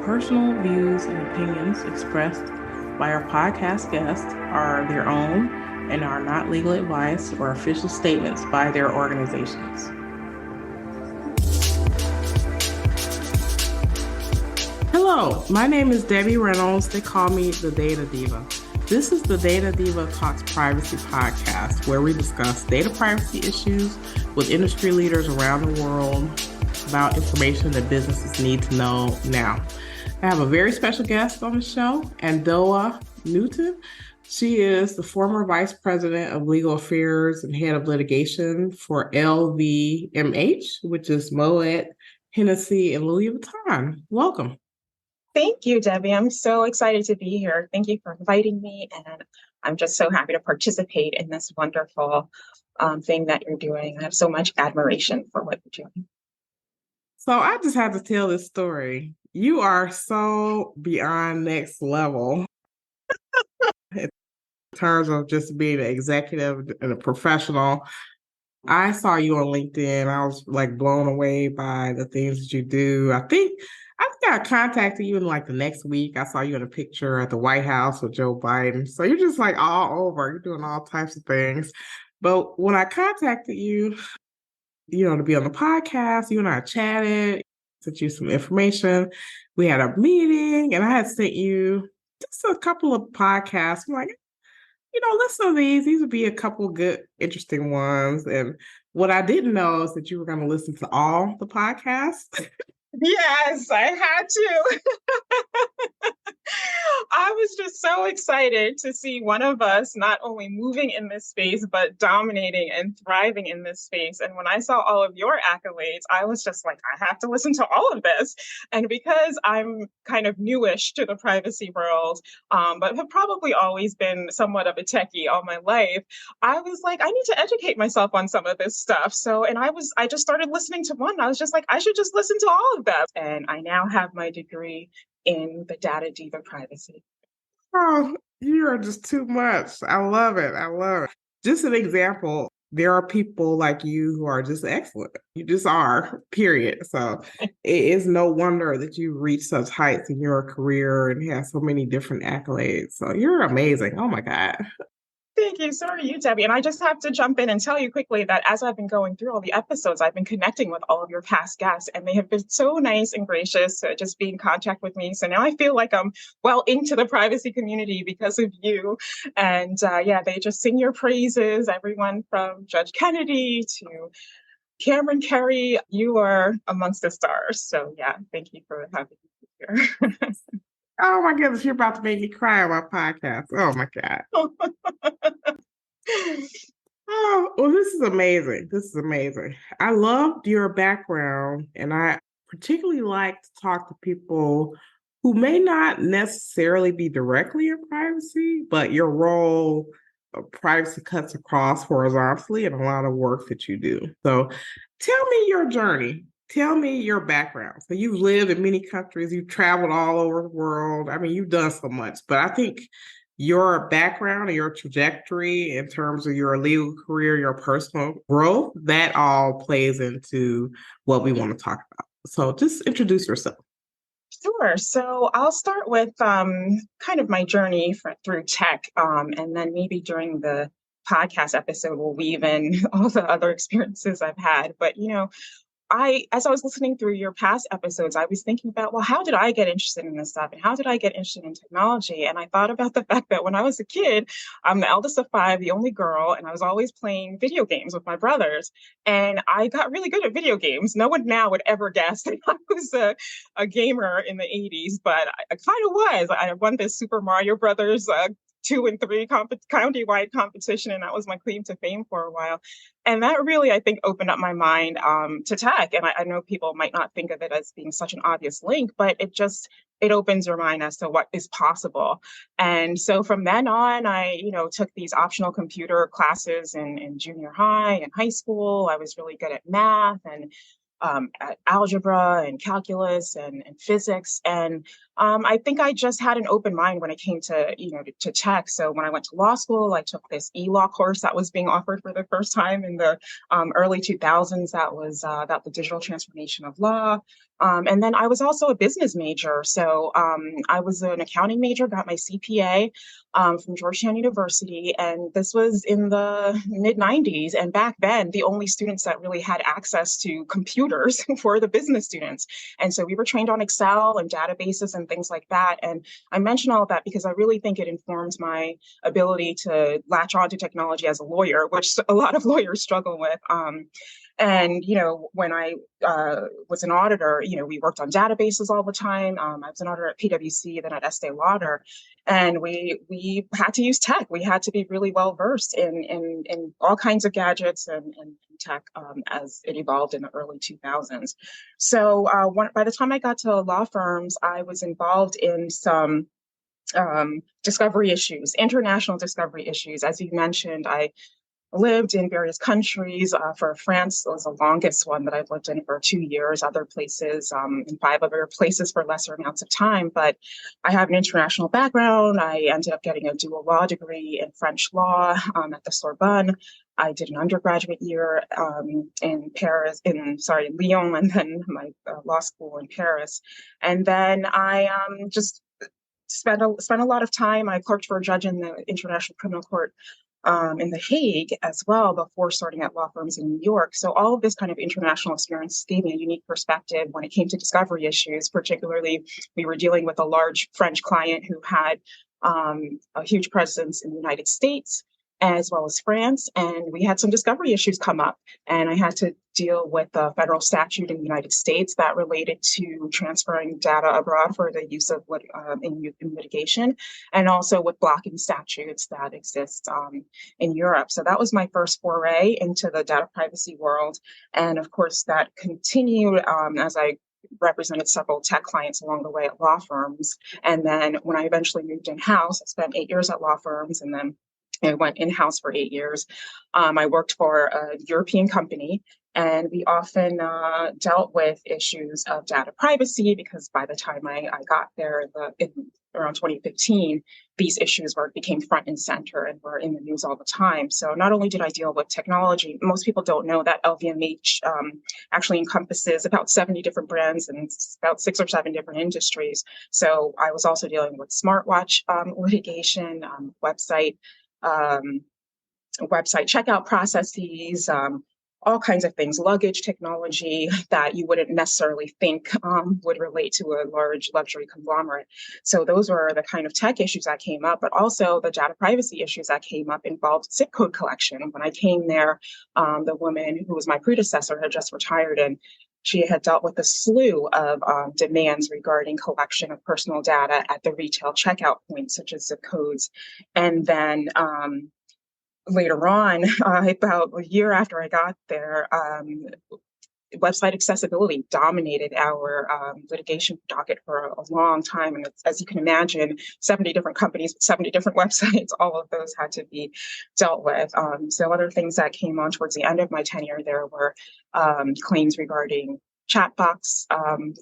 personal views and opinions expressed by our podcast guests are their own and are not legal advice or official statements by their organizations. Hello, my name is Debbie Reynolds. They call me the Data Diva. This is the Data Diva Talks Privacy podcast, where we discuss data privacy issues with industry leaders around the world about information that businesses need to know now. I have a very special guest on the show, Andowah Newton. She is the former Vice President of Legal Affairs and Head of Litigation for LVMH, which is Moët, Hennessy, and Louis Vuitton. Welcome. Thank you, Debbie. I'm so excited to be here. Thank you for inviting me, and I'm just so happy to participate in this wonderful thing that you're doing. I have so much admiration for what you're doing. So I just had to tell this story. You are so beyond next level in terms of just being an executive and a professional. I saw you on LinkedIn. I was like blown away by the things that you do. I think I contacted you in like the next week. I saw you in a picture at the White House with Joe Biden. So you're just like all over. You're doing all types of things. But when I contacted you, to be on the podcast, you and I chatted, sent you some information. We had a meeting and I had sent you just a couple of podcasts. I'm like, listen to these. These would be a couple good, interesting ones. And what I didn't know is that you were going to listen to all the podcasts. Yes, I had to. I was just so excited to see one of us not only moving in this space, but dominating and thriving in this space. And when I saw all of your accolades, I was just like, I have to listen to all of this. And because I'm kind of newish to the privacy world, but have probably always been somewhat of a techie all my life, I was like, I need to educate myself on some of this stuff. I just started listening to one. I was just like, I should just listen to all of them. And I now have my degree in the Data Diva privacy. Oh, you are just too much. I love it. I love it. Just an example, there are people like you who are just excellent. You just are, period. So it is no wonder that you reached such heights in your career and have so many different accolades. So you're amazing. Oh my God. Thank you. So are you, Debbie. And I just have to jump in and tell you quickly that as I've been going through all the episodes, I've been connecting with all of your past guests, and they have been so nice and gracious to just be in contact with me. So now I feel like I'm well into the privacy community because of you. And they just sing your praises, everyone from Judge Kennedy to Cameron Kerry. You are amongst the stars. So yeah, thank you for having me here. Oh my goodness, you're about to make me cry on my podcast. Oh my God. Oh, well, this is amazing. This is amazing. I loved your background, and I particularly like to talk to people who may not necessarily be directly in privacy, but your role of privacy cuts across horizontally in a lot of work that you do. So tell me your journey. Tell me your background. So you've lived in many countries, you've traveled all over the world. I mean, you've done so much, but I think your background and your trajectory in terms of your legal career, your personal growth, that all plays into what we want to talk about. So just introduce yourself. Sure. So I'll start with kind of my journey through tech, and then maybe during the podcast episode, we'll weave in all the other experiences I've had. But, as I was listening through your past episodes, I was thinking about, well, how did I get interested in this stuff? And how did I get interested in technology? And I thought about the fact that when I was a kid, I'm the eldest of five, the only girl, and I was always playing video games with my brothers. And I got really good at video games. No one now would ever guess that I was a gamer in the 80s, but I kind of was. I won this Super Mario Brothers 2 and 3 county-wide competition, and that was my claim to fame for a while. And that really, I think, opened up my mind to tech. And I know people might not think of it as being such an obvious link, but it opens your mind as to what is possible. And so from then on, I took these optional computer classes in junior high and high school. I was really good at math and at algebra and calculus and physics. And I think I just had an open mind when it came to, to tech. So when I went to law school, I took this e-law course that was being offered for the first time in the early 2000s. That was about the digital transformation of law. And then I was also a business major. So I was an accounting major, got my CPA from Georgetown University. And this was in the mid 90s. And back then, the only students that really had access to computers were the business students. And so we were trained on Excel and databases and things like that. And I mention all of that because I really think it informs my ability to latch on to technology as a lawyer, which a lot of lawyers struggle with. And, when I was an auditor, we worked on databases all the time. I was an auditor at PwC, then at Estee Lauder, and we had to use tech. We had to be really well versed in all kinds of gadgets and tech as it evolved in the early 2000s. So by the time I got to law firms, I was involved in some discovery issues, international discovery issues. As you mentioned, I lived in various countries. For France was the longest one that I've lived in for 2 years, other places, and 5 other places for lesser amounts of time. But I have an international background. I ended up getting a dual law degree in French law at the Sorbonne. I did an undergraduate year in Lyon, and then my law school in Paris. And then I just spent a lot of time. I clerked for a judge in the International Criminal Court in The Hague as well before starting at law firms in New York. So all of this kind of international experience gave me a unique perspective when it came to discovery issues. Particularly, we were dealing with a large French client who had a huge presence in the United States as well as France. And we had some discovery issues come up. And I had to deal with a federal statute in the United States that related to transferring data abroad for the use of in litigation, and also with blocking statutes that exist in Europe. So that was my first foray into the data privacy world. And of course, that continued as I represented several tech clients along the way at law firms. And then when I eventually moved in-house, I spent 8 years at law firms, and then I went in-house for 8 years. I worked for a European company, and we often dealt with issues of data privacy because by the time I got there around 2015, these issues became front and center and were in the news all the time. So not only did I deal with technology, most people don't know that LVMH actually encompasses about 70 different brands and about 6 or 7 different industries. So I was also dealing with smartwatch litigation, website checkout processes, all kinds of things, luggage technology that you wouldn't necessarily think would relate to a large luxury conglomerate. So those were the kind of tech issues that came up, but also the data privacy issues that came up involved zip code collection. When I came there, the woman who was my predecessor had just retired, and she had dealt with a slew of demands regarding collection of personal data at the retail checkout points, such as zip codes. And then later on, about a year after I got there, website accessibility dominated our litigation docket for a long time. And as you can imagine, 70 different companies, 70 different websites, all of those had to be dealt with. So other things that came on towards the end of my tenure there were claims regarding chat box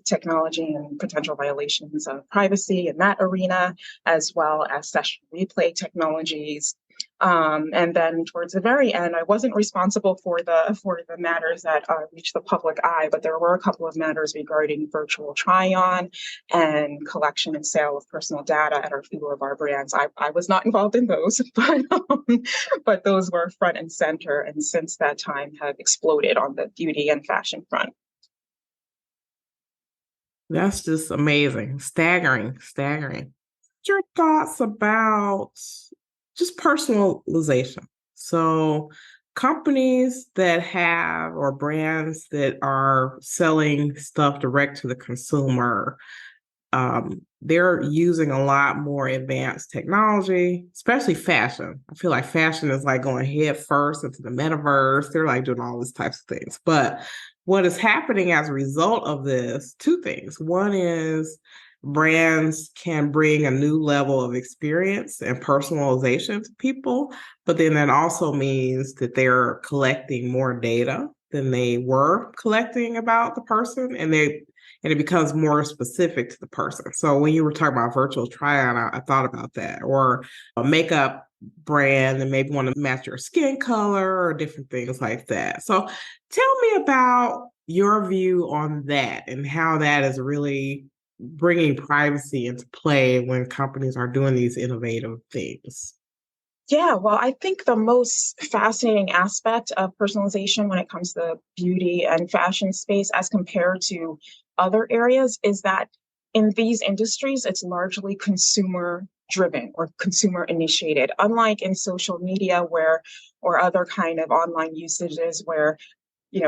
technology and potential violations of privacy in that arena, as well as session replay technologies. And then towards the very end, I wasn't responsible for the matters that reached the public eye, but there were a couple of matters regarding virtual try-on and collection and sale of personal data at a few of our brands. I was not involved in those, but those were front and center, and since that time have exploded on the beauty and fashion front. That's just amazing. Staggering. Your thoughts about just personalization. So companies that have, or brands that are selling stuff direct to the consumer, they're using a lot more advanced technology, especially fashion. I feel like fashion is like going head first into the metaverse. They're like doing all these types of things. But what is happening as a result of this, 2 things. One is brands can bring a new level of experience and personalization to people, but then that also means that they're collecting more data than they were collecting about the person, and and it becomes more specific to the person. So when you were talking about virtual try-on, I thought about that, or a makeup brand and maybe want to match your skin color or different things like that. So tell me about your view on that and how that is really bringing privacy into play when companies are doing these innovative things. Yeah, well, I think the most fascinating aspect of personalization when it comes to the beauty and fashion space as compared to other areas is that in these industries, it's largely consumer driven or consumer initiated, unlike in social media where or other kind of online usages where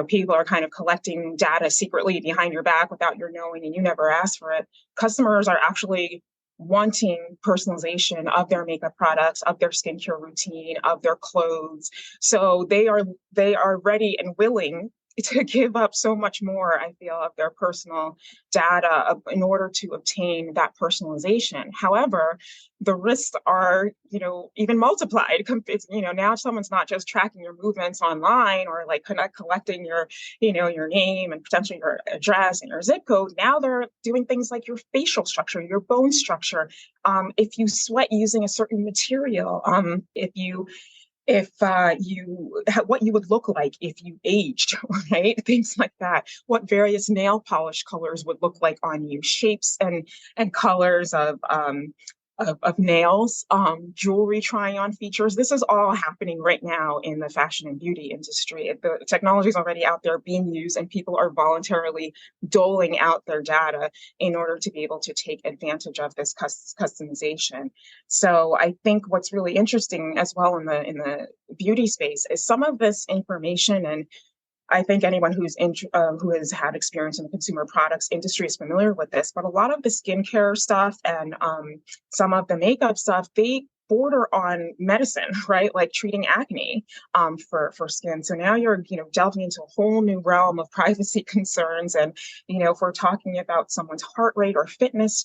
people are kind of collecting data secretly behind your back without your knowing and you never asked for it. Customers are actually wanting personalization of their makeup products, of their skincare routine, of their clothes. So they are ready and willing to give up so much more, I feel, of their personal data in order to obtain that personalization. However, the risks are, even multiplied. Now someone's not just tracking your movements online or like collecting your name and potentially your address and your zip code. Now they're doing things like your facial structure, your bone structure. If you sweat using a certain material, if what you would look like if you aged, right? Things like that. What various nail polish colors would look like on you, shapes and colors of nails, jewelry trying on features. This is all happening right now in the fashion and beauty industry. The technology is already out there being used, and people are voluntarily doling out their data in order to be able to take advantage of this customization. So I think what's really interesting as well in the beauty space is some of this information, and I think anyone who has had experience in the consumer products industry is familiar with this. But a lot of the skincare stuff and some of the makeup stuff, they border on medicine, right? Like treating acne for skin. So now you're delving into a whole new realm of privacy concerns. And if we're talking about someone's heart rate or fitness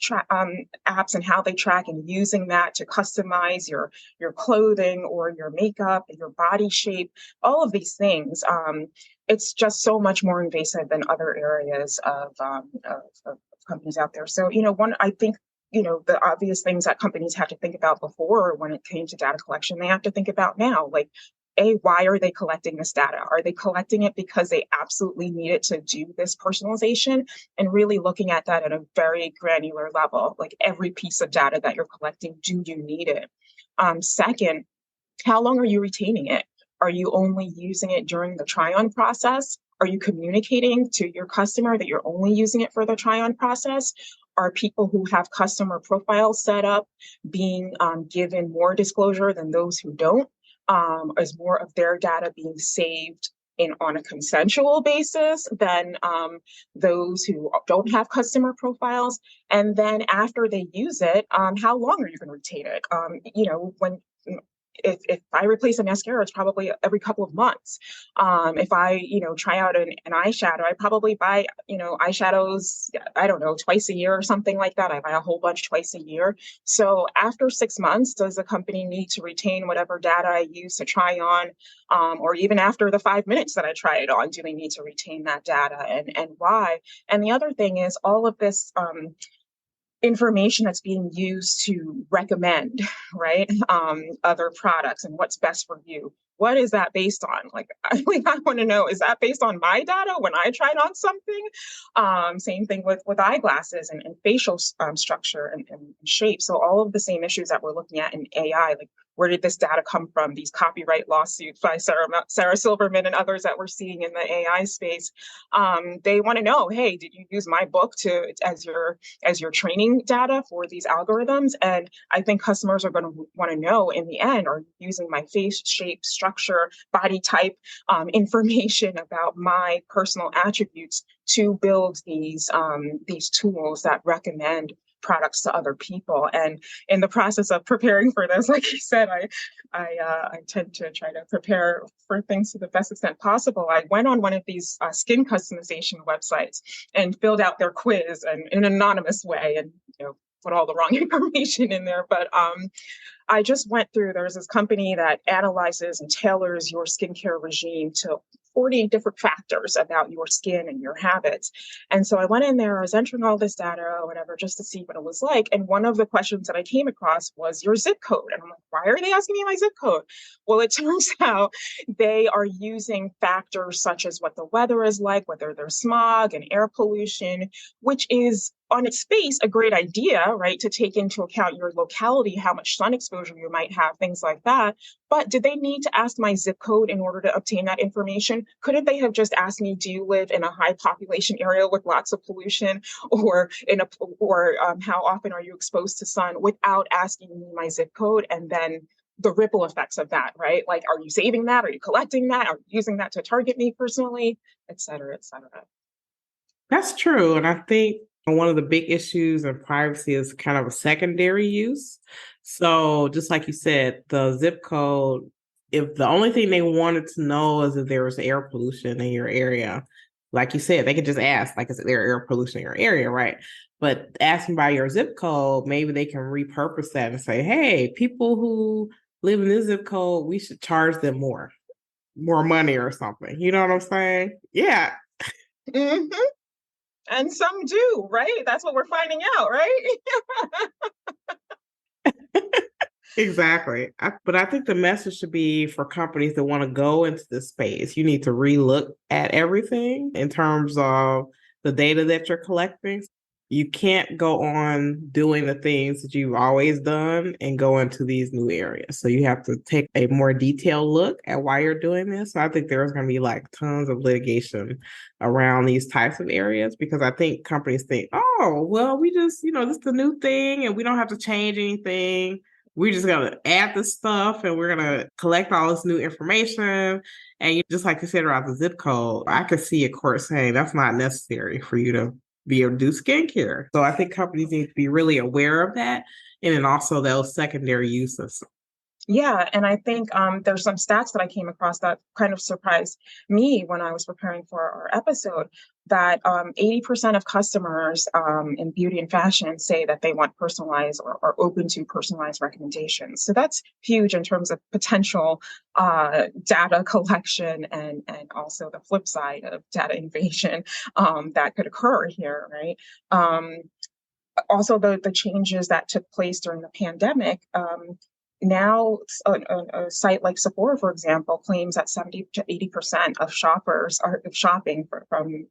apps and how they track and using that to customize your clothing or your makeup, your body shape, all of these things. It's just so much more invasive than other areas of companies out there. So, I think, the obvious things that companies had to think about before when it came to data collection, they have to think about now, like, why are they collecting this data? Are they collecting it because they absolutely need it to do this personalization? And really looking at that at a very granular level, like every piece of data that you're collecting, do you need it? Second, how long are you retaining it? Are you only using it during the try-on process? Are you communicating to your customer that you're only using it for the try-on process? Are people who have customer profiles set up being given more disclosure than those who don't? Is more of their data being saved on a consensual basis than those who don't have customer profiles? And then after they use it, how long are you going to retain it? When if I replace a mascara, it's probably every couple of months. If I, try out an eyeshadow, I probably buy, eyeshadows, I don't know, twice a year or something like that. I buy a whole bunch twice a year. So after 6 months, does the company need to retain whatever data I use to try on? Or even after the 5 minutes that I try it on, do they need to retain that data, and why? And the other thing is all of this, information that's being used to recommend, right? Other products and what's best for you. What is that based on? Like, I want to know, is that based on my data when I tried on something? Same thing with eyeglasses and facial structure and shape. So all of the same issues that we're looking at in AI, like where did this data come from? These copyright lawsuits by Sarah Silverman and others that we're seeing in the AI space. They want to know, hey, did you use my book as your training data for these algorithms? And I think customers are going to want to know in the end, are you using my face shape, structure, body type information about my personal attributes to build these tools that recommend products to other people? And in the process of preparing for this, like you said, I tend to try to prepare for things to the best extent possible. I went on one of these skin customization websites and filled out their quiz and in an anonymous way, and put all the wrong information in there. But I just went through, there's this company that analyzes and tailors your skincare regime to 40 different factors about your skin and your habits. And so I went in there, I was entering all this data or whatever, just to see what it was like. And one of the questions that I came across was your zip code. And I'm like, why are they asking me my zip code? Well, it turns out they are using factors such as what the weather is like, whether there's smog and air pollution, which is on its face a great idea, right? To take into account your locality, how much sun exposure you might have, things like that. But did they need to ask my zip code in order to obtain that information? Couldn't they have just asked me, do you live in a high population area with lots of pollution, or how often are you exposed to sun, without asking me my zip code? And then the ripple effects of that, right? Like, are you saving that? Are you collecting that? Are you using that to target me personally, et cetera, et cetera? That's true. And I think one of the big issues in privacy is kind of a secondary use. So just like you said, the zip code, if the only thing they wanted to know is if there was air pollution in your area, like you said, they could just ask, like, is there air pollution in your area, right? But asking by your zip code, maybe they can repurpose that and say, hey, people who live in this zip code, we should charge them more money or something. You know what I'm saying? Yeah. Mm-hmm. And some do, right? That's what we're finding out, right? Exactly. But I think the message should be for companies that want to go into this space, you need to relook at everything in terms of the data that you're collecting. You can't go on doing the things that you've always done and go into these new areas. So you have to take a more detailed look at why you're doing this. So I think there's going to be like tons of litigation around these types of areas, because I think companies think, oh, well, we just, this is the new thing and we don't have to change anything. We're just going to add this stuff and we're going to collect all this new information. And just like you said about the zip code, I could see a court saying that's not necessary for you to be able to do skincare. So I think companies need to be really aware of that. And then also those secondary uses. Yeah, and I think there's some stats that I came across that kind of surprised me when I was preparing for our episode, that 80% of customers in beauty and fashion say that they want personalized or are open to personalized recommendations. So that's huge in terms of potential data collection, and also the flip side of data invasion that could occur here, right? Also, the changes that took place during the pandemic. Now, a site like Sephora, for example, claims that 70 to 80% of shoppers are shopping from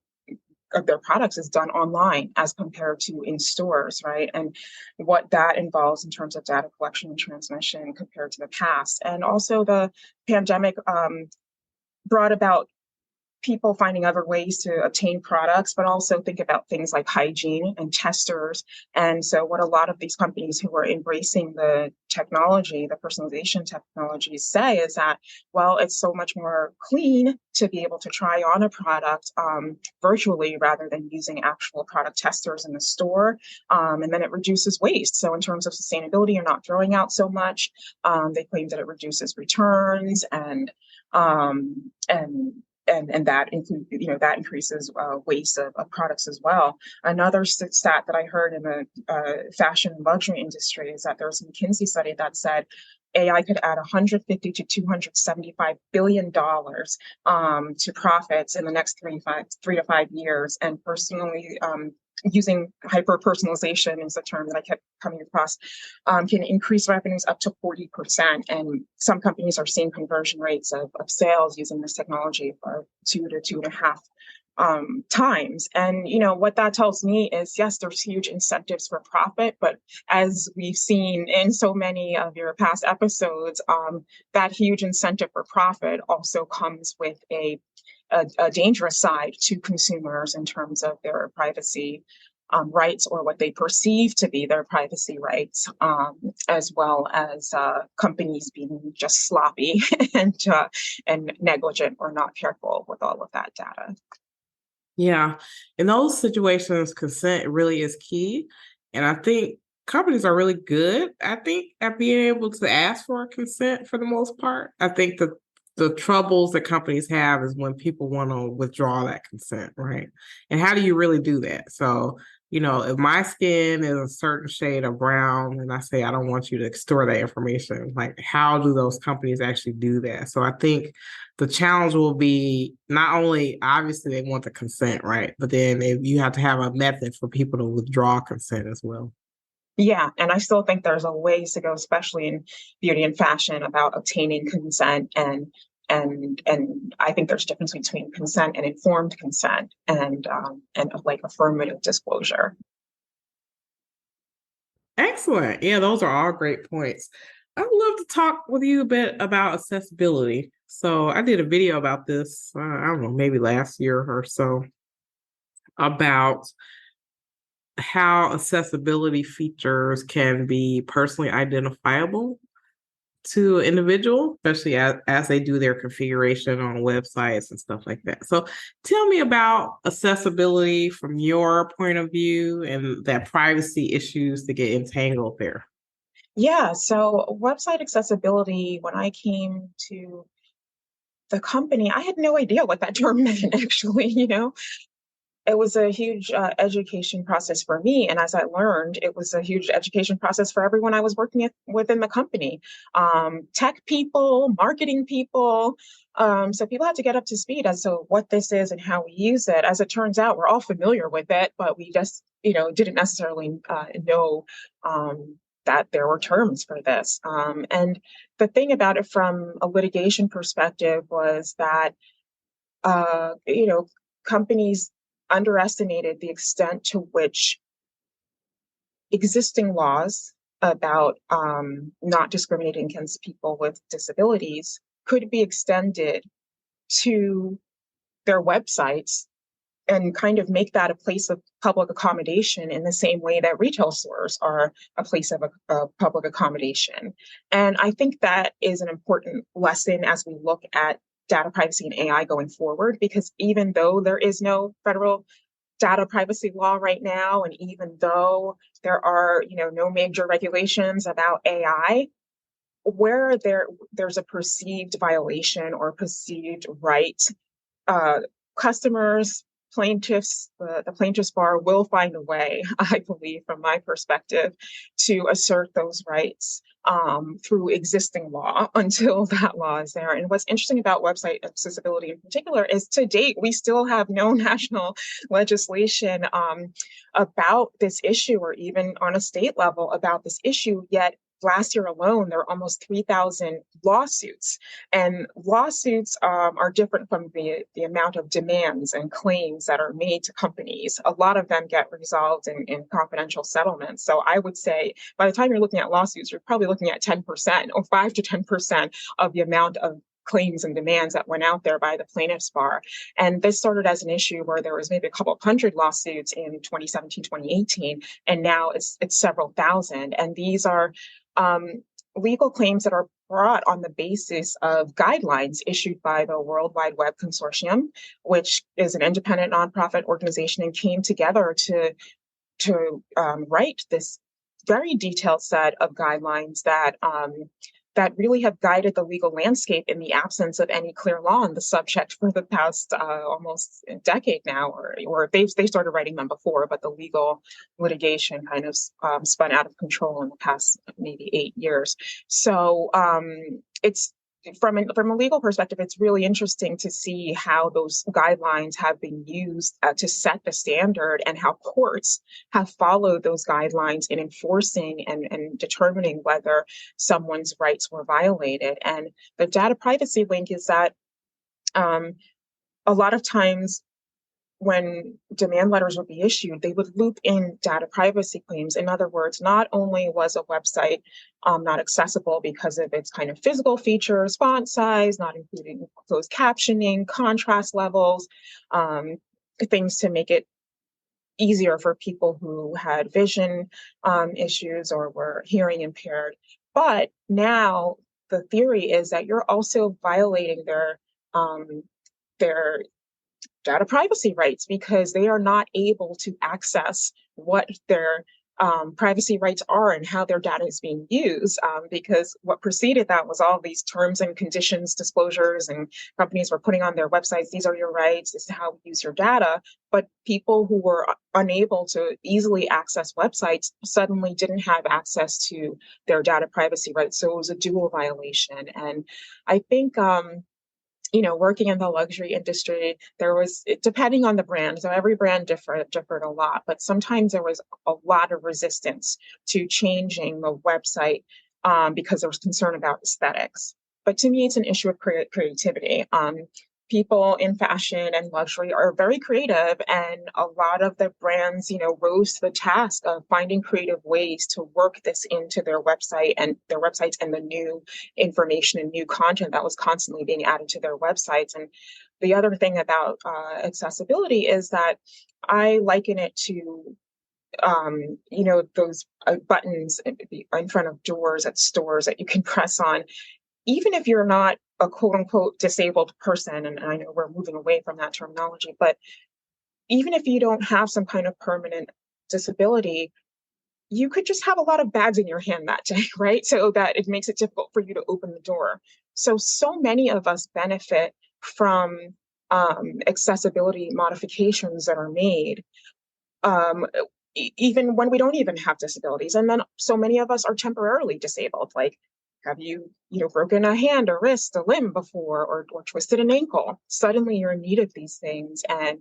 of their products is done online as compared to in stores, right? And what that involves in terms of data collection and transmission compared to the past. And also the pandemic brought about people finding other ways to obtain products, but also think about things like hygiene and testers. And so what a lot of these companies who are embracing the technology, the personalization technologies, say is that, well, it's so much more clean to be able to try on a product virtually rather than using actual product testers in the store. And then it reduces waste. So in terms of sustainability, you're not throwing out so much. They claim that it reduces returns and that increases waste of products as well. Another stat that I heard in the fashion and luxury industry is that there was a McKinsey study that said AI could add 150 to 275 billion dollars to profits in the next 3 to 5 years. And personally, using hyper personalization is a term that I kept coming across, can increase revenues up to 40%. And some companies are seeing conversion rates of sales using this technology for 2 to 2.5 times. And what that tells me is, yes, there's huge incentives for profit, but as we've seen in so many of your past episodes, that huge incentive for profit also comes with a dangerous side to consumers in terms of their privacy rights, or what they perceive to be their privacy rights, as well as companies being just sloppy and negligent or not careful with all of that data. Yeah. In those situations, consent really is key. And I think companies are really good, at being able to ask for consent for the most part. I think the troubles that companies have is when people want to withdraw that consent, right? And how do you really do that? So if my skin is a certain shade of brown and I say I don't want you to store that information, like how do those companies actually do that? So I think the challenge will be not only obviously they want the consent, right? But then you have to have a method for people to withdraw consent as well. Yeah, and I still think there's a ways to go, especially in beauty and fashion, about obtaining consent and I think there's a difference between consent and informed consent and like affirmative disclosure. Excellent. Yeah, those are all great points. I'd love to talk with you a bit about accessibility. So I did a video about this, I don't know, maybe last year or so, about how accessibility features can be personally identifiable to an individual, especially as they do their configuration on websites and stuff like that. So tell me about accessibility from your point of view and that privacy issues that get entangled there. Yeah, so website accessibility, when I came to the company, I had no idea what that term meant, actually, it was a huge education process for me. And as I learned, it was a huge education process for everyone I was working within the company, tech people, marketing people. So people had to get up to speed as to what this is and how we use it. As it turns out, we're all familiar with it, but we just, didn't necessarily know that there were terms for this. And the thing about it from a litigation perspective was that companies underestimated the extent to which existing laws about not discriminating against people with disabilities could be extended to their websites and kind of make that a place of public accommodation in the same way that retail stores are a place of a public accommodation. And I think that is an important lesson as we look at data privacy and AI going forward, because even though there is no federal data privacy law right now, and even though there are, no major regulations about AI, where there's a perceived violation or perceived right, uh, customers, plaintiffs, the plaintiffs bar will find a way, I believe, from my perspective, to assert those rights through existing law until that law is there. And what's interesting about website accessibility in particular is to date, we still have no national legislation about this issue or even on a state level about this issue, yet last year alone, there were almost 3,000 lawsuits. And lawsuits are different from the amount of demands and claims that are made to companies. A lot of them get resolved in confidential settlements. So I would say by the time you're looking at lawsuits, you're probably looking at 10% or 5 to 10% of the amount of claims and demands that went out there by the plaintiffs bar. And this started as an issue where there was maybe a couple of hundred lawsuits in 2017, 2018, and now it's several thousand. And these are legal claims that are brought on the basis of guidelines issued by the World Wide Web Consortium, which is an independent nonprofit organization and came together to write this very detailed set of guidelines that really have guided the legal landscape in the absence of any clear law on the subject for the past almost a decade now, or they started writing them before, but the legal litigation kind of spun out of control in the past maybe 8 years. So it's from a legal perspective, it's really interesting to see how those guidelines have been used to set the standard and how courts have followed those guidelines in enforcing and determining whether someone's rights were violated. And the data privacy link is that a lot of times when demand letters would be issued, they would loop in data privacy claims. In other words, not only was a website not accessible because of its kind of physical features, font size, not including closed captioning, contrast levels, things to make it easier for people who had vision issues or were hearing impaired. But now the theory is that you're also violating their data privacy rights because they are not able to access what their privacy rights are and how their data is being used, because what preceded that was all these terms and conditions disclosures, and companies were putting on their websites, these are your rights, this is how we use your data. But people who were unable to easily access websites suddenly didn't have access to their data privacy rights. So it was a dual violation. And I think working in the luxury industry, there was, depending on the brand, so every brand differed a lot, but sometimes there was a lot of resistance to changing the website because there was concern about aesthetics. But to me, it's an issue of creativity. People in fashion and luxury are very creative, and a lot of the brands, rose to the task of finding creative ways to work this into their websites and the new information and new content that was constantly being added to their websites. And the other thing about accessibility is that I liken it to those buttons in front of doors at stores that you can press on. Even if you're not a quote unquote disabled person, and I know we're moving away from that terminology, but even if you don't have some kind of permanent disability, you could just have a lot of bags in your hand that day, right? So that it makes it difficult for you to open the door. So many of us benefit from accessibility modifications that are made. Even when we don't even have disabilities. And then so many of us are temporarily disabled. Like, have you, broken a hand, a wrist, a limb before, or twisted an ankle? Suddenly you're in need of these things. And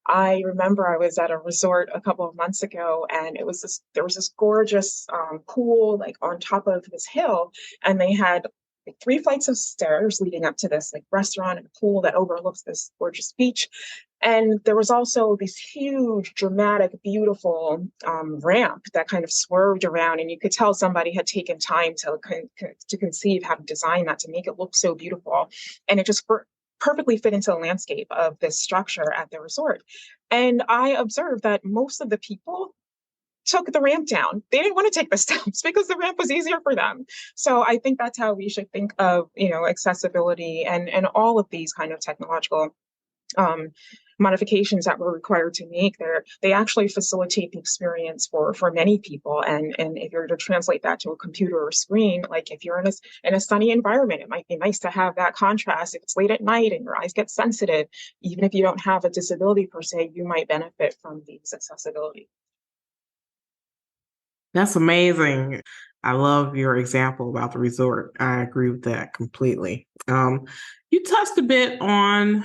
I remember I was at a resort a couple of months ago, and there was this gorgeous pool, like on top of this hill, and they had like 3 flights of stairs leading up to this like restaurant and pool that overlooks this gorgeous beach. And there was also this huge, dramatic, beautiful ramp that kind of swerved around, and you could tell somebody had taken time to conceive how to design that to make it look so beautiful. And it just perfectly fit into the landscape of this structure at the resort. And I observed that most of the people took the ramp down. They didn't want to take the steps because the ramp was easier for them. So I think that's how we should think of, accessibility and all of these kind of technological modifications that we're required to make. They actually facilitate the experience for many people. And if you're to translate that to a computer or screen, like if you're in a sunny environment, it might be nice to have that contrast. If it's late at night and your eyes get sensitive, even if you don't have a disability per se, you might benefit from these accessibility. That's amazing. I love your example about the resort. I agree with that completely. You touched a bit on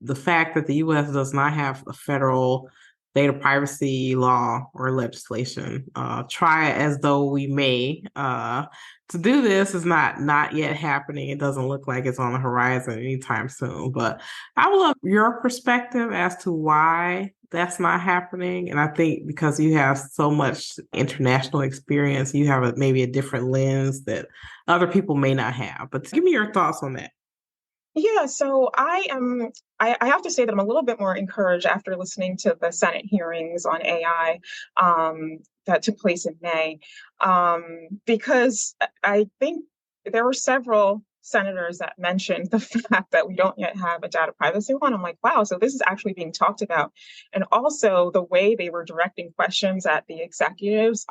the fact that the U.S. does not have a federal data privacy law or legislation. Try it as though we may. To do this is not yet happening. It doesn't look like it's on the horizon anytime soon. But I would love your perspective as to why that's not happening. And I think because you have so much international experience, you have maybe a different lens that other people may not have. But give me your thoughts on that. Yeah, so I have to say that I'm a little bit more encouraged after listening to the Senate hearings on AI that took place in May, because I think there were several senators that mentioned the fact that we don't yet have a data privacy law. And I'm like, wow, so this is actually being talked about. And also the way they were directing questions at the executives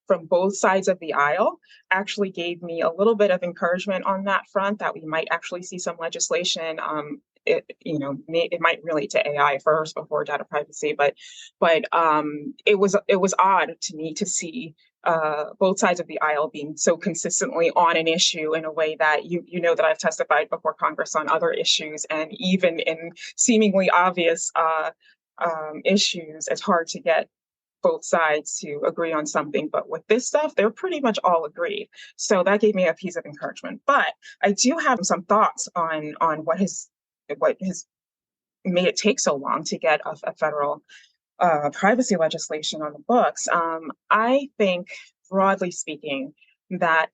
from both sides of the aisle actually gave me a little bit of encouragement on that front that we might actually see some legislation. It might relate to AI first before data privacy, but it was odd to me to see both sides of the aisle being so consistently on an issue in a way that you know that I've testified before Congress on other issues, and even in seemingly obvious issues, it's hard to get both sides to agree on something. But with this stuff, they're pretty much all agreed. So that gave me a piece of encouragement. But I do have some thoughts on what has made it take so long to get a federal privacy legislation on the books. I think, broadly speaking, that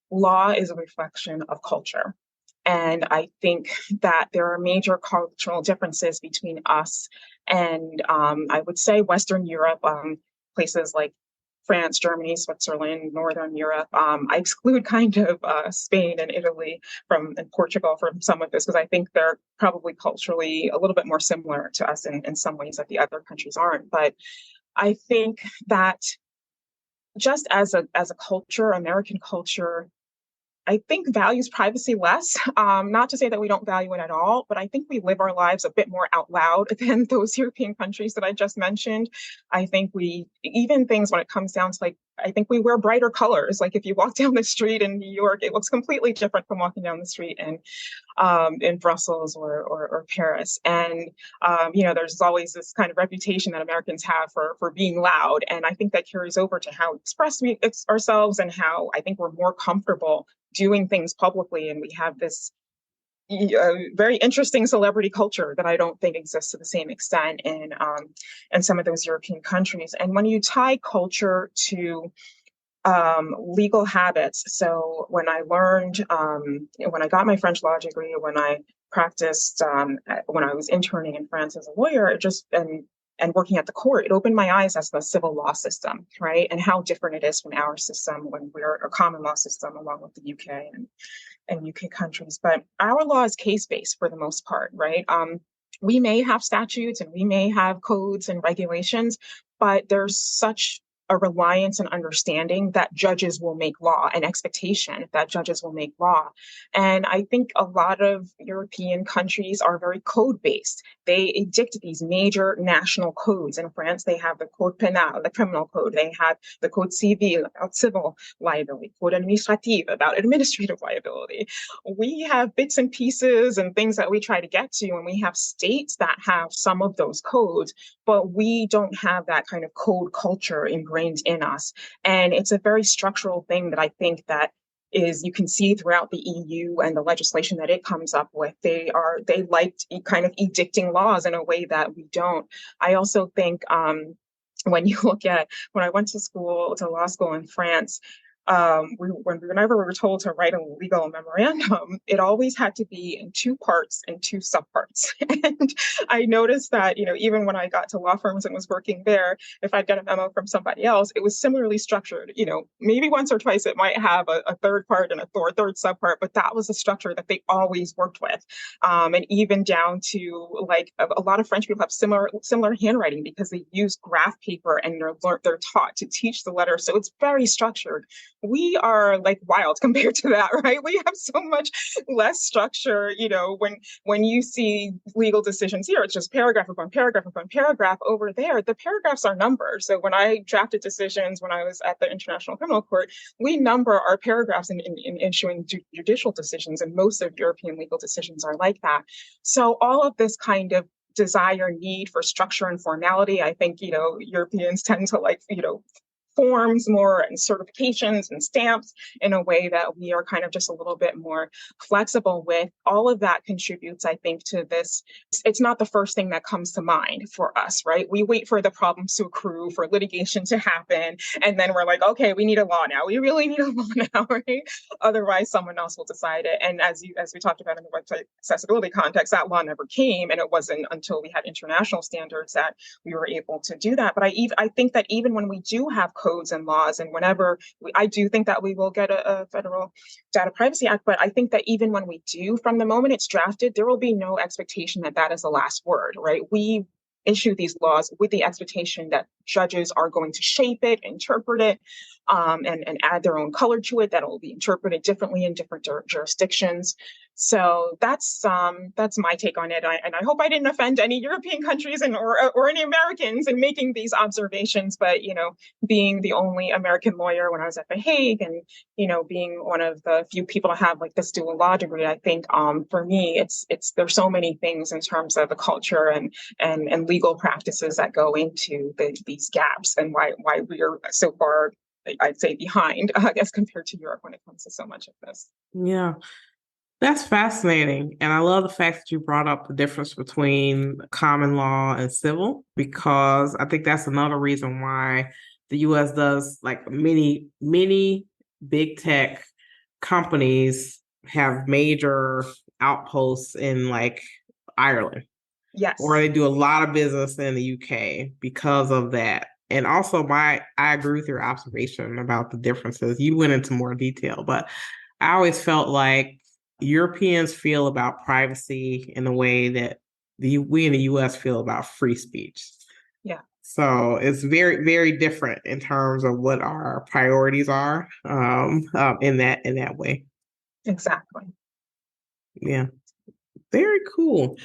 law is a reflection of culture. And I think that there are major cultural differences between us and I would say Western Europe, places like France, Germany, Switzerland, Northern Europe. I exclude kind of Spain and Italy and Portugal from some of this because I think they're probably culturally a little bit more similar to us in some ways that the other countries aren't. But I think that just as a culture, American culture, I think values privacy less. Not to say that we don't value it at all, but I think we live our lives a bit more out loud than those European countries that I just mentioned. I think we, even things when it comes down to like, I think we wear brighter colors. Like if you walk down the street in New York, it looks completely different from walking down the street in Brussels or Paris. And there's always this kind of reputation that Americans have for being loud, and I think that carries over to how we express ourselves and how I think we're more comfortable doing things publicly, and we have this very interesting celebrity culture that I don't think exists to the same extent in some of those European countries. And when you tie culture to legal habits. So when I learned, when I got my French law degree, when I practiced, when I was interning in France as a lawyer, and working at the court, it opened my eyes as the civil law system, right? And how different it is from our system when we're a common law system along with the UK and UK countries. But our law is case-based for the most part, right? We may have statutes and we may have codes and regulations, but there's such a reliance and understanding that judges will make law, an expectation that judges will make law. And I think a lot of European countries are very code-based. They edict these major national codes. In France, they have the Code Penal, the criminal code. They have the Code Civil, about civil liability, Code Administratif, about administrative liability. We have bits and pieces and things that we try to get to, and we have states that have some of those codes, but we don't have that kind of code culture ingrained in us. And it's a very structural thing that I think that is, you can see throughout the EU and the legislation that it comes up with. They liked kind of edicting laws in a way that we don't. I also think when you look at, when I went to law school in France, whenever we were told to write a legal memorandum, it always had to be in two parts and two subparts. And I noticed that, even when I got to law firms and was working there, if I'd get a memo from somebody else, it was similarly structured. Maybe once or twice it might have a third part and a third subpart, but that was a structure that they always worked with. And even down to like a lot of French people have similar handwriting because they use graph paper and they're taught to teach the letter. So it's very structured. We are like wild compared to that, right? We have so much less structure. When you see legal decisions here, it's just paragraph upon paragraph upon paragraph. Over there, the paragraphs are numbered. So when I drafted decisions when I was at the International Criminal Court, we number our paragraphs in issuing judicial decisions, and most of European legal decisions are like that. So all of this kind of desire, need for structure and formality, I think, Europeans tend to like, forms more and certifications and stamps in a way that we are kind of just a little bit more flexible with. All of that contributes, I think, to this. It's not the first thing that comes to mind for us, right? We wait for the problems to accrue, for litigation to happen, and then we're like, okay, we need a law now. We really need a law now, right? Otherwise, someone else will decide it. And as we talked about in the website accessibility context, that law never came, and it wasn't until we had international standards that we were able to do that. But I think that even when we do have codes and laws, and I do think that we will get a federal Data Privacy Act, but I think that even when we do, from the moment it's drafted, there will be no expectation that that is the last word, right? We issue these laws with the expectation that judges are going to shape it, interpret it, and add their own color to it, that it will be interpreted differently in different jurisdictions. So that's my take on it. And I hope I didn't offend any European countries or any Americans in making these observations. But, being the only American lawyer when I was at the Hague, and, being one of the few people to have like this dual law degree, I think for me, there's so many things in terms of the culture and legal practices that go into these gaps, and why we are so far, I'd say, behind, I guess, compared to Europe when it comes to so much of this. Yeah. That's fascinating. And I love the fact that you brought up the difference between common law and civil, because I think that's another reason why the US does, like, many big tech companies have major outposts in like Ireland. Yes. Or they do a lot of business in the UK because of that. And also I agree with your observation about the differences. You went into more detail, but I always felt like Europeans feel about privacy in the way that we in the US feel about free speech. Yeah. So it's very, very different in terms of what our priorities are in that way. Exactly. Yeah, very cool.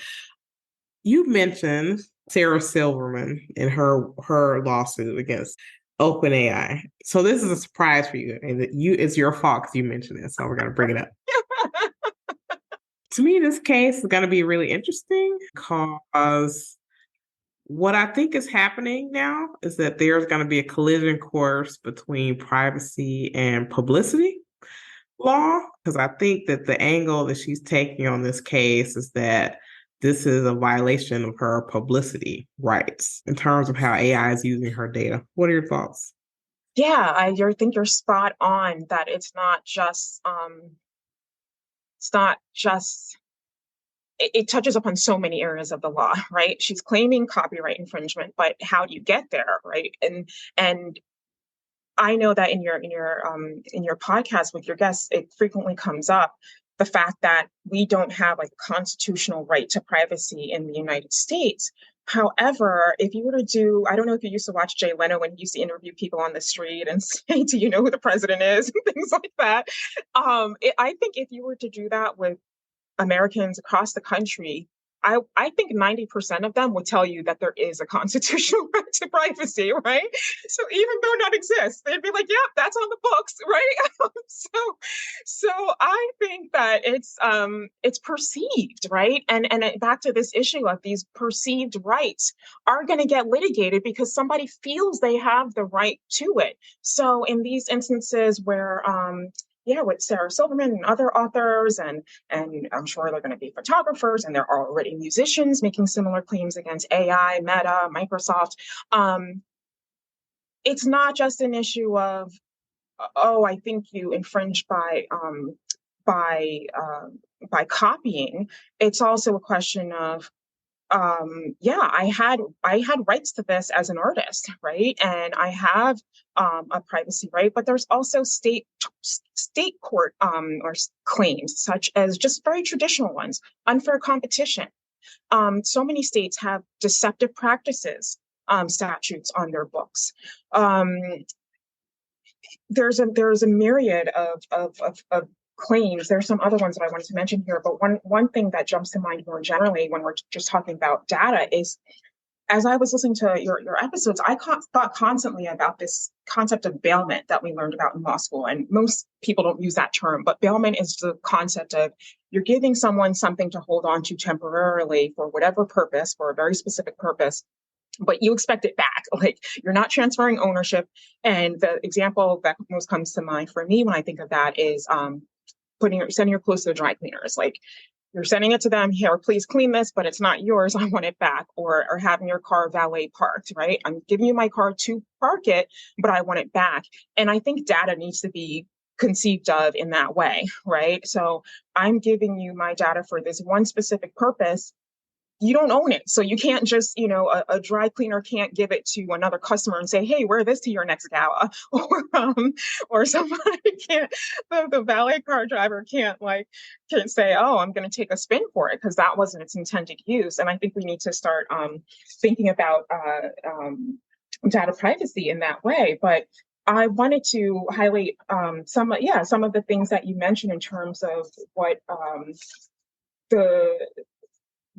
You mentioned Sarah Silverman and her lawsuit against OpenAI. So this is a surprise for you, and it's your fault because you mentioned it. So we're gonna bring it up. To me, this case is gonna be really interesting because what I think is happening now is that there's going to be a collision course between privacy and publicity law. Because I think that the angle that she's taking on this case is that this is a violation of her publicity rights in terms of how AI is using her data. What are your thoughts? Yeah, think you're spot on that it's not just it touches upon so many areas of the law, right? She's claiming copyright infringement, but how do you get there, right? And I know that in your podcast with your guests, it frequently comes up the fact that we don't have like a constitutional right to privacy in the United States. However, if you were to do, I don't know if you used to watch Jay Leno when he used to interview people on the street and say, "Do you know who the president is?" and things like that. I think if you were to do that with Americans across the country, I think 90% of them would tell you that there is a constitutional right to privacy, right? So even though none exists, they'd be like, "Yep, that's on the books," right? So I think that it's perceived, right? And back to this issue of these perceived rights are going to get litigated because somebody feels they have the right to it. So in these instances where yeah, with Sarah Silverman and other authors, and I'm sure they're going to be photographers, and there are already musicians making similar claims against AI, Meta, Microsoft. It's not just an issue of, oh, I think you infringed by by copying. It's also a question of yeah, I had rights to this as an artist, right? And I have a privacy right, but there's also state court or claims, such as just very traditional ones, unfair competition. So many states have deceptive practices statutes on their books. Um, there's a myriad of claims. There's some other ones that I wanted to mention here, but one thing that jumps to mind more generally when we're just talking about data is, as I was listening to your episodes, I thought constantly about this concept of bailment that we learned about in law school. And most people don't use that term, but bailment is the concept of you're giving someone something to hold on to temporarily for whatever purpose, for a very specific purpose, but you expect it back. Like, you're not transferring ownership. And the example that most comes to mind for me when I think of that is sending your clothes to the dry cleaners. Like, you're sending it to them, here, please clean this, but it's not yours, I want it back. Or having your car valet parked, right? I'm giving you my car to park it, but I want it back. And I think data needs to be conceived of in that way, right? So I'm giving you my data for this one specific purpose. You don't own it. So you can't just, a dry cleaner can't give it to another customer and say, "Hey, wear this to your next gala." Or somebody can't, the valet car driver can't say, "Oh, I'm going to take a spin for it," because that wasn't its intended use. And I think we need to start thinking about data privacy in that way. But I wanted to highlight some of the things that you mentioned in terms of what the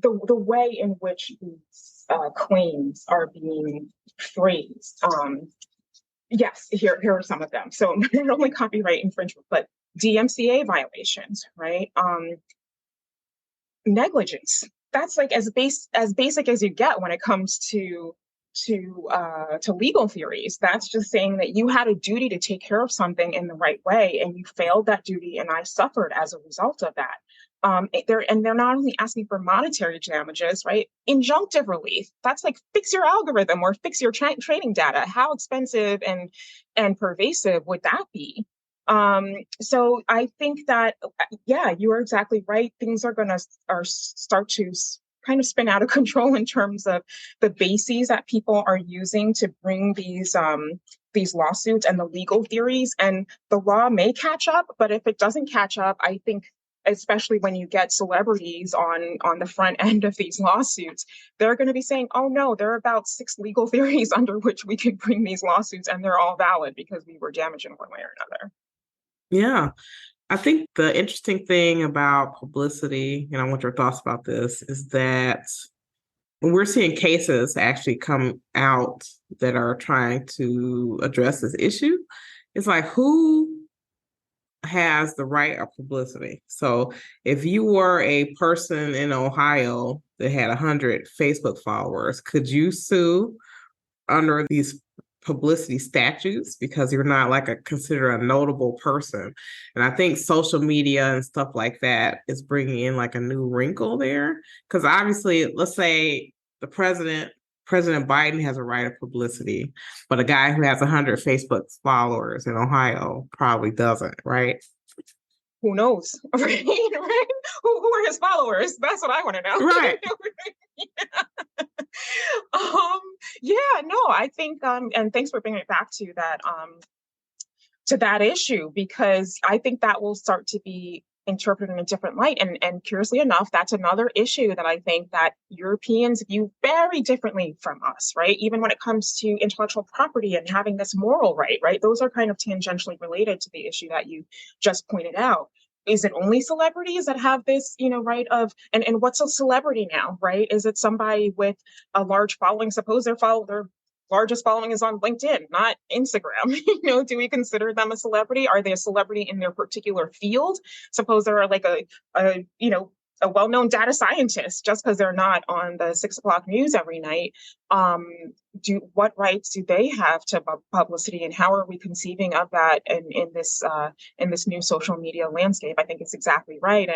the way in which these claims are being phrased. Yes, here are some of them. So not only copyright infringement, but DMCA violations, right? Negligence. That's like as basic as you get when it comes to legal theories. That's just saying that you had a duty to take care of something in the right way, and you failed that duty, and I suffered as a result of that. They're not only asking for monetary damages, right? Injunctive relief. That's like, fix your algorithm or fix your training data. How expensive and pervasive would that be? So I think that, yeah, you are exactly right. Things are start to kind of spin out of control in terms of the bases that people are using to bring these lawsuits and the legal theories. And the law may catch up, but if it doesn't catch up, I think especially when you get celebrities on the front end of these lawsuits, they're going to be saying, oh no, there are about 6 legal theories under which we can bring these lawsuits, and they're all valid because we were damaged in one way or another. Yeah. I think the interesting thing about publicity, and I want your thoughts about this, is that when we're seeing cases actually come out that are trying to address this issue, it's like who has the right of publicity? So if you were a person in Ohio that had 100 Facebook followers, could you sue under these publicity statutes because you're not like considered a notable person? And I think social media and stuff like that is bringing in like a new wrinkle there, because obviously, let's say the President Biden has a right of publicity, but a guy who has 100 Facebook followers in Ohio probably doesn't, right? Who knows? Right? Right? Who are his followers? That's what I want to know. Right. Yeah, no, I think and thanks for bringing it back to that issue, because I think that will start to be interpreted in a different light. And curiously enough, that's another issue that I think that Europeans view very differently from us, right? Even when it comes to intellectual property and having this moral right? Those are kind of tangentially related to the issue that you just pointed out. Is it only celebrities that have this, right of, and what's a celebrity now, right? Is it somebody with a large following? Suppose their largest following is on LinkedIn, not Instagram. Do we consider them a celebrity? Are they a celebrity in their particular field? Suppose they're like a well-known data scientist, just because they're not on the 6 o'clock news every night. What rights do they have to publicity, and how are we conceiving of that in this new social media landscape? I think it's exactly right.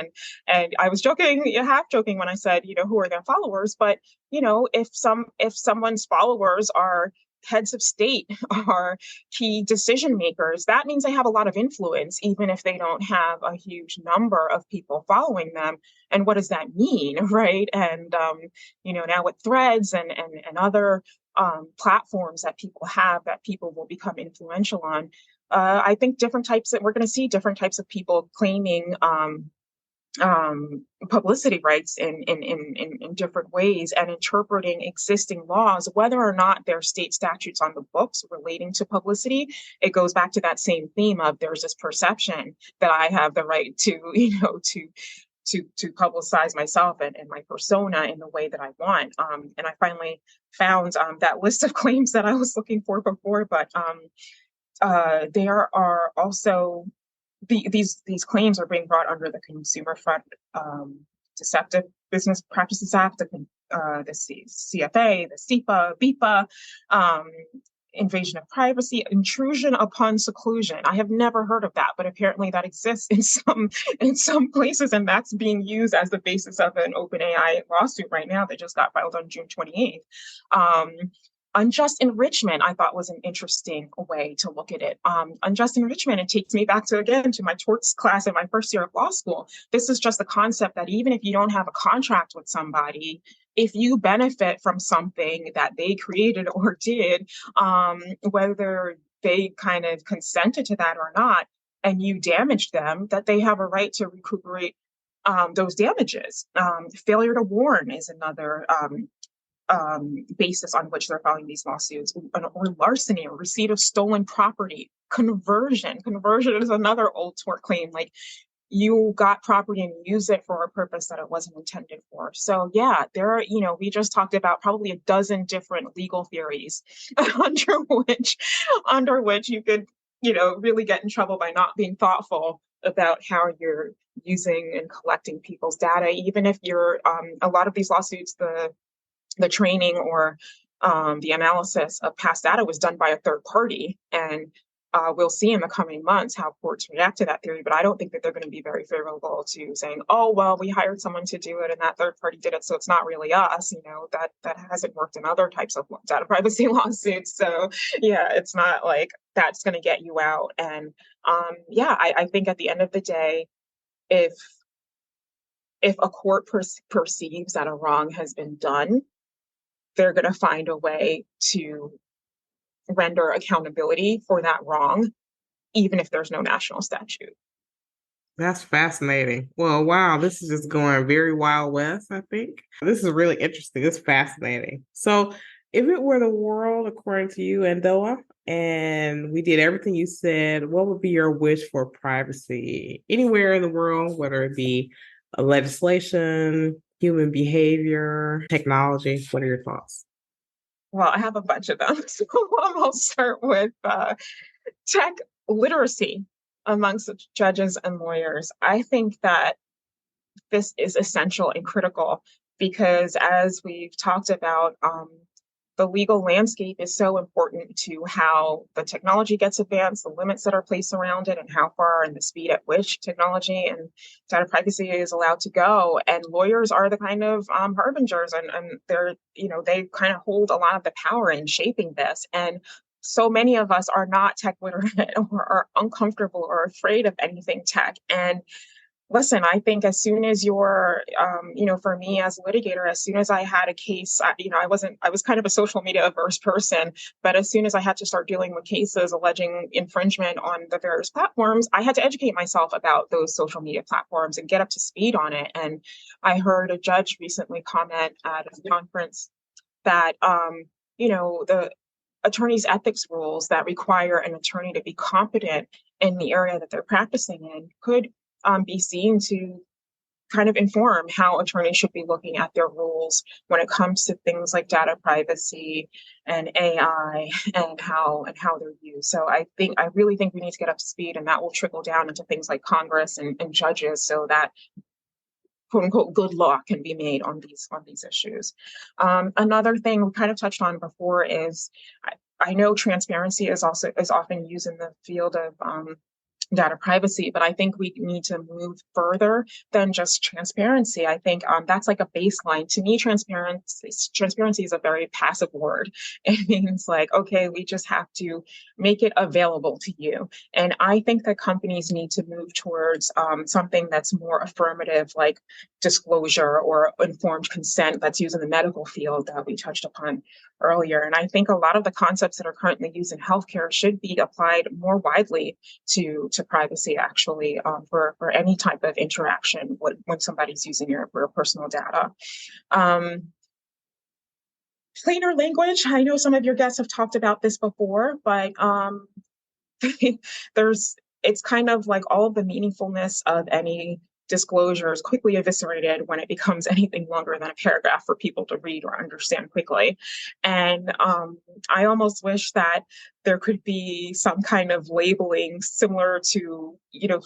And I was joking, half joking, when I said, who are their followers? But if someone's followers are heads of state, are key decision makers, that means they have a lot of influence, even if they don't have a huge number of people following them. And what does that mean, right? And now with threads and other platforms that people have, that people will become influential on, I think we're going to see different types of people claiming publicity rights in different ways, and interpreting existing laws, whether or not there are state statutes on the books relating to publicity. It goes back to that same theme of there's this perception that I have the right to, to publicize myself and my persona in the way that I want. And I finally found that list of claims that I was looking for before, but there are also these claims are being brought under the Consumer Fraud Deceptive Business Practices Act, the CFA, the SEPA, BIPA, invasion of privacy, intrusion upon seclusion. I have never heard of that, but apparently that exists in some places, and that's being used as the basis of an OpenAI lawsuit right now that just got filed on June 28th. Unjust enrichment, I thought, was an interesting way to look at it. Unjust enrichment, it takes me back to my torts class in my first year of law school. This is just the concept that even if you don't have a contract with somebody, if you benefit from something that they created or did, whether they kind of consented to that or not, and you damaged them, that they have a right to recuperate those damages. Failure to warn is another basis on which they're filing these lawsuits, or larceny, or receipt of stolen property. Conversion is another old tort claim, like you got property and used it for a purpose that it wasn't intended for. So yeah, there are, we just talked about probably a dozen different legal theories under which you could, really get in trouble by not being thoughtful about how you're using and collecting people's data. Even if you're a lot of these lawsuits, the training or the analysis of past data was done by a third party. And we'll see in the coming months how courts react to that theory. But I don't think that they're going to be very favorable to saying, oh, well, we hired someone to do it and that third party did it, so it's not really us. That hasn't worked in other types of data privacy lawsuits. So yeah, it's not like that's going to get you out. And I think at the end of the day, if a court perceives that a wrong has been done, they're going to find a way to render accountability for that wrong, even if there's no national statute. That's fascinating. Well, wow, this is just going very Wild West, I think. This is really interesting. It's fascinating. So, if it were the world according to you and Doa, and we did everything you said, what would be your wish for privacy anywhere in the world, whether it be legislation, human behavior, technology? What are your thoughts? Well, I have a bunch of them. So I'll start with tech literacy amongst judges and lawyers. I think that this is essential and critical because, as we've talked about, the legal landscape is so important to how the technology gets advanced, the limits that are placed around it, and how far and the speed at which technology and data privacy is allowed to go. And lawyers are the kind of harbingers, and they're, they kind of hold a lot of the power in shaping this. And so many of us are not tech literate or are uncomfortable or afraid of anything tech. And listen, I think as soon as you're, for me as a litigator, as soon as I had a case, I was kind of a social media averse person, but as soon as I had to start dealing with cases alleging infringement on the various platforms, I had to educate myself about those social media platforms and get up to speed on it. And I heard a judge recently comment at a conference that, the attorney's ethics rules that require an attorney to be competent in the area that they're practicing in could be seen to kind of inform how attorneys should be looking at their rules when it comes to things like data privacy and AI and how they're used. So I really think we need to get up to speed, and that will trickle down into things like Congress and judges, so that quote unquote good law can be made on these issues. Another thing we kind of touched on before is I know transparency is often used in the field of data privacy, but I think we need to move further than just transparency. I think that's like a baseline. To me, transparency is a very passive word. It means like, okay, we just have to make it available to you. And I think that companies need to move towards something that's more affirmative, like disclosure or informed consent that's used in the medical field that we touched upon earlier. And I think a lot of the concepts that are currently used in healthcare should be applied more widely to privacy, actually, for any type of interaction when somebody's using your personal data. Plainer language. I know some of your guests have talked about this before, but it's kind of like all of the meaningfulness of any disclosure is quickly eviscerated when it becomes anything longer than a paragraph for people to read or understand quickly. And I almost wish that there could be some kind of labeling similar to,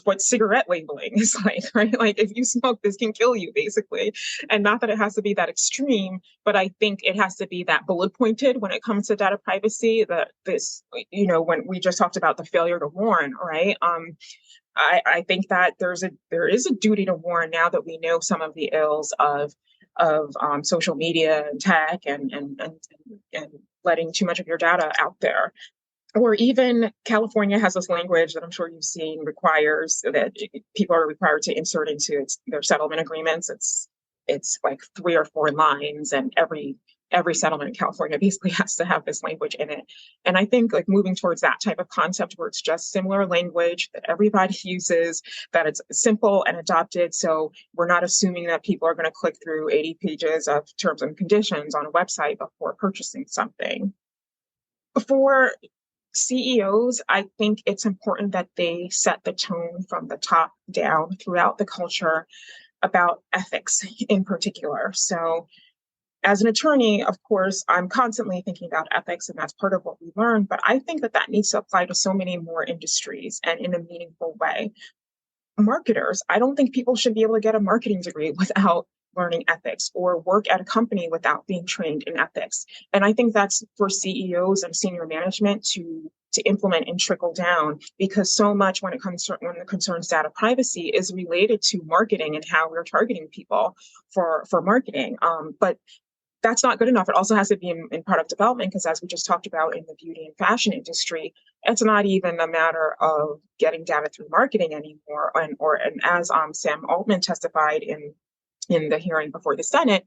what cigarette labeling is like, right? Like, if you smoke, this can kill you, basically. And not that it has to be that extreme, but I think it has to be that bullet pointed when it comes to data privacy, when we just talked about the failure to warn, right? I think that there is a duty to warn now that we know some of the ills of social media and tech and letting too much of your data out there. Or even California has this language that I'm sure you've seen requires that people are required to insert into their settlement agreements. It's like 3 or 4 lines, and every settlement in California basically has to have this language in it. And I think like moving towards that type of concept where it's just similar language that everybody uses, that it's simple and adopted. So we're not assuming that people are going to click through 80 pages of terms and conditions on a website before purchasing something. For CEOs, I think it's important that they set the tone from the top down throughout the culture about ethics in particular. So as an attorney, of course, I'm constantly thinking about ethics, and that's part of what we learn. But I think that needs to apply to so many more industries and in a meaningful way. Marketers, I don't think people should be able to get a marketing degree without learning ethics, or work at a company without being trained in ethics. And I think that's for CEOs and senior management to implement and trickle down, because so much when it concerns data privacy is related to marketing and how we're targeting people for marketing. But that's not good enough. It also has to be in product development, because as we just talked about in the beauty and fashion industry, it's not even a matter of getting data through marketing anymore. And as Sam Altman testified in the hearing before the Senate,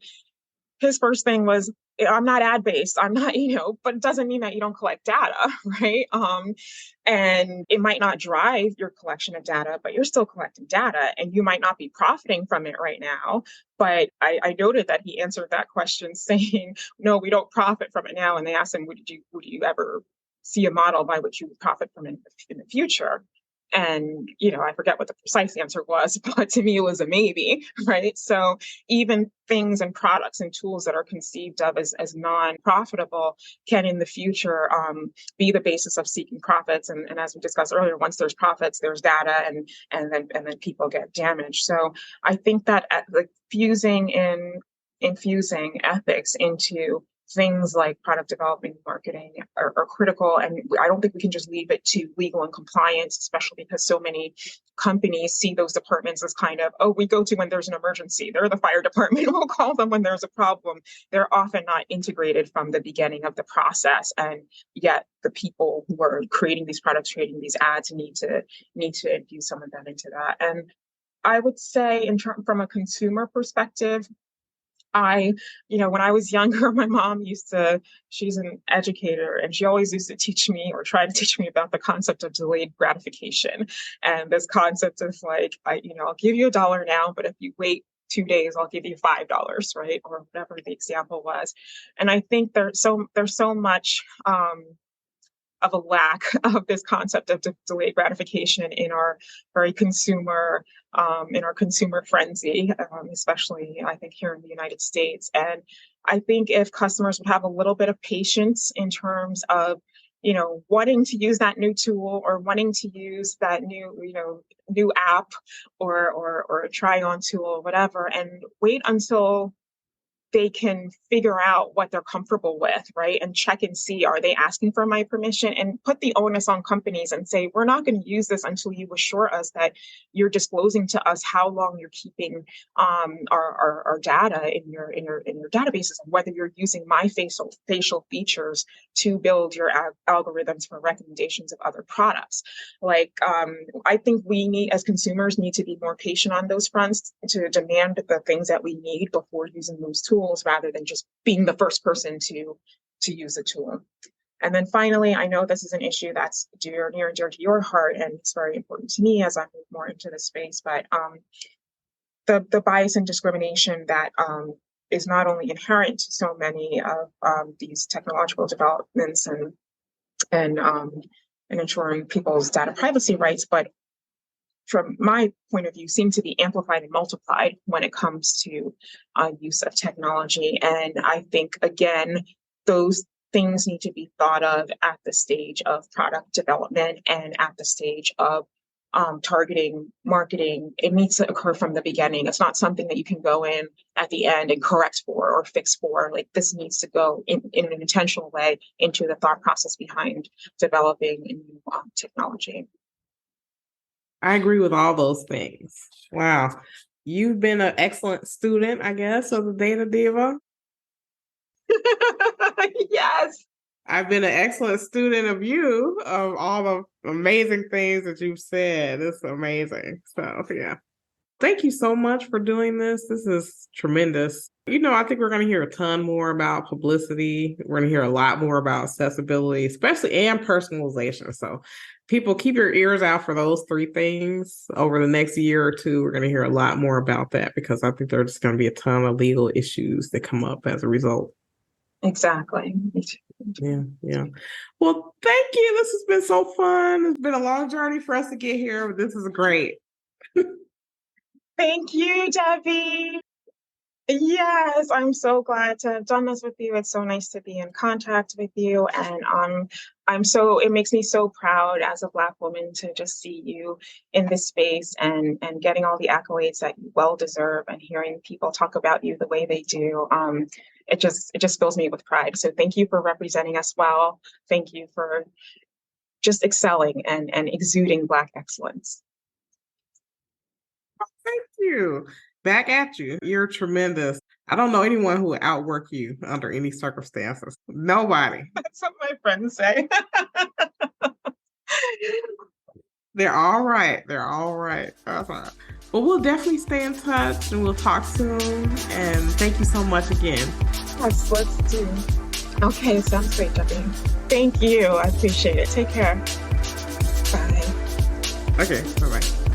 his first thing was, I'm not ad based. I'm not, but it doesn't mean that you don't collect data, right? And it might not drive your collection of data, but you're still collecting data, and you might not be profiting from it right now. But I noted that he answered that question saying, no, we don't profit from it now. And they asked him, would you ever see a model by which you would profit from it in the future? And, I forget what the precise answer was, but to me, it was a maybe, right? So even things and products and tools that are conceived of as non-profitable can in the future be the basis of seeking profits. And as we discussed earlier, once there's profits, there's data, and then people get damaged. So I think that like infusing ethics into things like product development and marketing are critical. And I don't think we can just leave it to legal and compliance, especially because so many companies see those departments as kind of, oh, we go to when there's an emergency. They're the fire department. We'll call them when there's a problem. They're often not integrated from the beginning of the process. And yet the people who are creating these products, creating these ads need to infuse some of that into that. And I would say from a consumer perspective, when I was younger, my mom she's an educator, and she always used to teach me or try to teach me about the concept of delayed gratification. And this concept of like, I'll give you $1 now, but if you wait 2 days, I'll give you $5, right? Or whatever the example was. And I think there's so much, of a lack of this concept of delayed gratification in our very consumer, in our consumer frenzy, especially I think here in the United States. And I think if customers would have a little bit of patience in terms of, wanting to use that new tool or wanting to use that new app or a try on tool or whatever, and wait until they can figure out what they're comfortable with, right? And check and see, are they asking for my permission? And put the onus on companies and say, we're not going to use this until you assure us that you're disclosing to us how long you're keeping our data in your databases, and whether you're using my facial features to build your algorithms for recommendations of other products. I think we as consumers need to be more patient on those fronts to demand the things that we need before using those tools, rather than just being the first person to use the tool. And then finally, I know this is an issue that's near and dear to your heart, and it's very important to me as I move more into the space, but the bias and discrimination that is not only inherent to so many of these technological developments and ensuring people's data privacy rights, but from my point of view, seem to be amplified and multiplied when it comes to use of technology. And I think, again, those things need to be thought of at the stage of product development and at the stage of targeting, marketing. It needs to occur from the beginning. It's not something that you can go in at the end and correct for or fix for. Like, this needs to go in an intentional way into the thought process behind developing a new technology. I agree with all those things. Wow. You've been an excellent student, I guess, of the Data Diva. Yes. I've been an excellent student of you, of all the amazing things that you've said. It's amazing. So, yeah. Thank you so much for doing this. This is tremendous. I think we're going to hear a ton more about publicity. We're going to hear a lot more about accessibility, especially, and personalization. So people, keep your ears out for those 3 things. Over the next year or 2, we're going to hear a lot more about that, because I think there's just going to be a ton of legal issues that come up as a result. Exactly. Yeah. Well, thank you. This has been so fun. It's been a long journey for us to get here, but this is great. Thank you, Debbie. Yes, I'm so glad to have done this with you. It's so nice to be in contact with you. And it makes me so proud as a Black woman to just see you in this space and getting all the accolades that you well deserve, and hearing people talk about you the way they do. It just fills me with pride. So thank you for representing us well. Thank you for just excelling and exuding Black excellence. Thank you. Back at you. You're tremendous. I don't know anyone who would outwork you under any circumstances. Nobody. That's what my friends say. They're all right. They're all right. That's all right. Well, we'll definitely stay in touch and we'll talk soon. And thank you so much again. Yes, let's do. Okay, sounds great, Debbie. Thank you. I appreciate it. Take care. Bye. Okay, bye-bye.